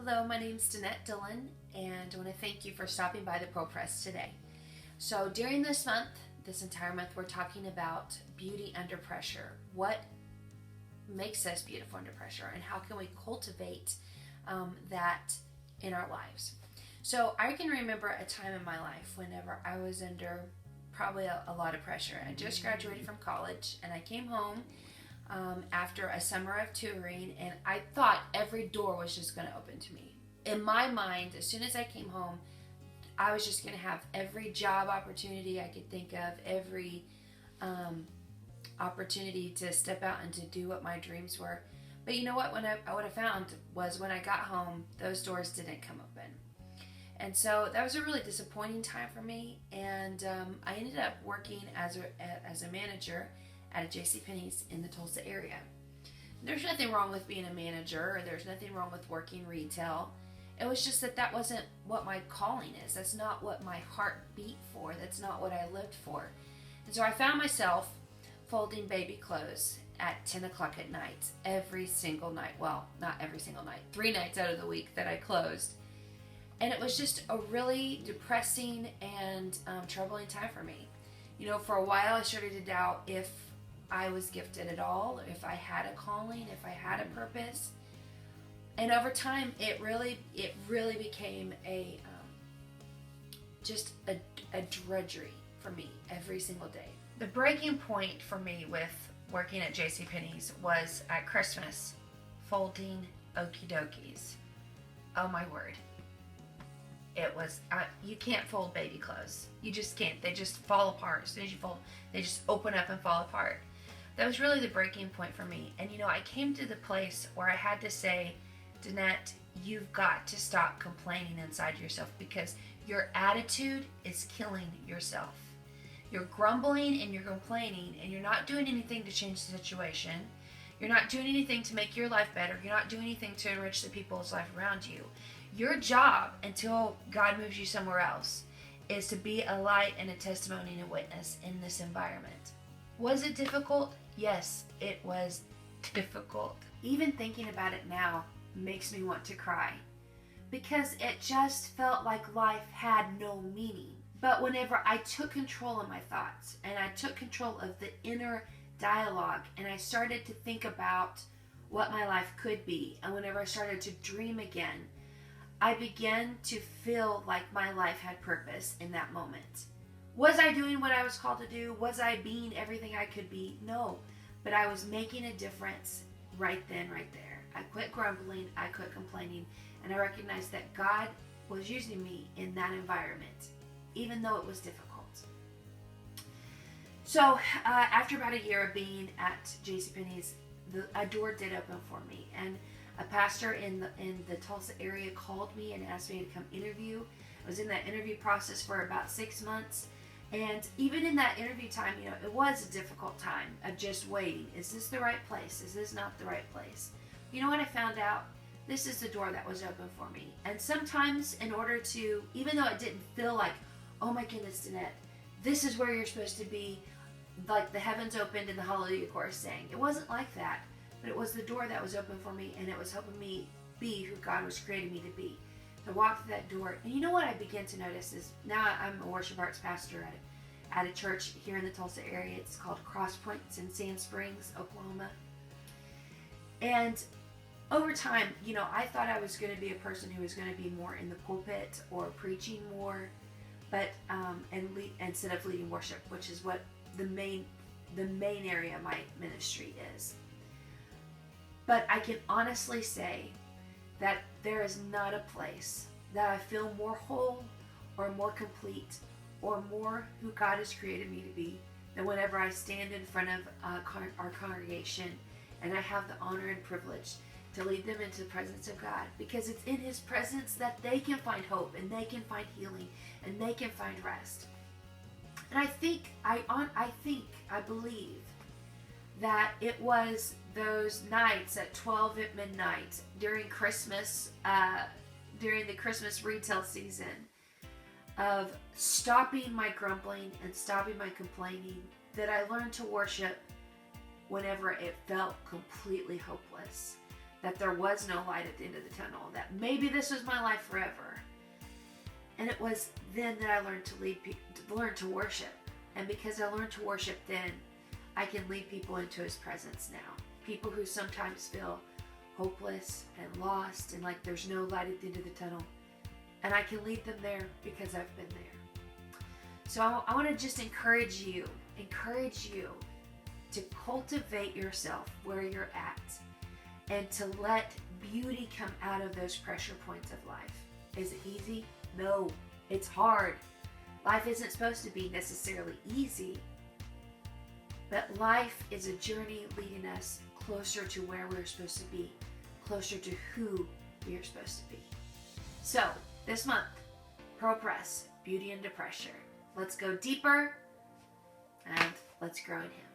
Hello, my name's Danette Dillon, and I want to thank you for stopping by the Pro Press today. So during this entire month, we're talking about beauty under pressure. What makes us beautiful under pressure, and how can we cultivate that in our lives? So I can remember a time in my life whenever I was under probably a lot of pressure. I just graduated from college, and I came home after a summer of touring, and I thought every door was just going to open to me. In my mind, as soon as I came home, I was just going to have every job opportunity I could think of, every opportunity to step out and to do what my dreams were. But you know what? What I found was when I got home, those doors didn't come open. And so that was a really disappointing time for me, and I ended up working as a manager at a JCPenney's in the Tulsa area. There's nothing wrong with being a manager, or there's nothing wrong with working retail. It was just that wasn't what my calling is. That's not what my heart beat for. That's not what I lived for. And so I found myself folding baby clothes at 10 o'clock at night every single night. Well, not every single night. 3 nights out of the week that I closed. And it was just a really depressing and troubling time for me. You know, for a while I started to doubt if I was gifted at all, if I had a calling, if I had a purpose. And over time, it really became just a drudgery for me every single day. The breaking point for me with working at JCPenney's was at Christmas, folding okie dokies. Oh my word. It was, you can't fold baby clothes. You just can't. They just fall apart. As soon as you fold, they just open up and fall apart. That was really the breaking point for me. And you know, I came to the place where I had to say, Danette, you've got to stop complaining inside yourself, because your attitude is killing yourself. You're grumbling and you're complaining, and you're not doing anything to change the situation. You're not doing anything to make your life better. You're not doing anything to enrich the people's life around you. Your job, until God moves you somewhere else, is to be a light and a testimony and a witness in this environment. Was it difficult? Yes, it was difficult. Even thinking about it now makes me want to cry, because it just felt like life had no meaning. But whenever I took control of my thoughts, and I took control of the inner dialogue, and I started to think about what my life could be, and whenever I started to dream again, I began to feel like my life had purpose in that moment. Was I doing what I was called to do? Was I being everything I could be? No, but I was making a difference right then, right there. I quit grumbling, I quit complaining, and I recognized that God was using me in that environment, even though it was difficult. So after about a year of being at JCPenney's, a door did open for me, and a pastor in the Tulsa area called me and asked me to come interview. I was in that interview process for about 6 months. And even in that interview time, you know, it was a difficult time of just waiting. Is this the right place? Is this not the right place? You know what I found out? This is the door that was open for me. And sometimes in order to, even though it didn't feel like, oh my goodness, Danette, this is where you're supposed to be, like the heavens opened and the Hallelujah chorus sang. It wasn't like that. But it was the door that was open for me, and it was helping me be who God was creating me to be. To walk through that door. And you know what I began to notice is, now I'm a worship arts pastor at a church here in the Tulsa area. It's called Cross Points in Sand Springs, Oklahoma. And over time, you know, I thought I was going to be a person who was going to be more in the pulpit or preaching more, but instead of leading worship, which is what the main area of my ministry is. But I can honestly say that there is not a place that I feel more whole or more complete or more who God has created me to be than whenever I stand in front of our congregation and I have the honor and privilege to lead them into the presence of God, because it's in His presence that they can find hope, and they can find healing, and they can find rest. And I believe that it was those nights at 12 at midnight during Christmas, during the Christmas retail season, of stopping my grumbling and stopping my complaining, that I learned to worship whenever it felt completely hopeless. that there was no light at the end of the tunnel, that maybe this was my life forever. And it was then that I learned to learn to worship. And because I learned to worship then, I can lead people into his presence now. People who sometimes feel hopeless and lost and like there's no light at the end of the tunnel. And I can lead them there because I've been there. So I want to just encourage you to cultivate yourself where you're at and to let beauty come out of those pressure points of life. Is it easy? No, it's hard. Life isn't supposed to be necessarily easy, but life is a journey leading us closer to where we're supposed to be, closer to who we are supposed to be. So, this month, Pearl Press, Beauty Under Pressure. Let's go deeper and let's grow in him.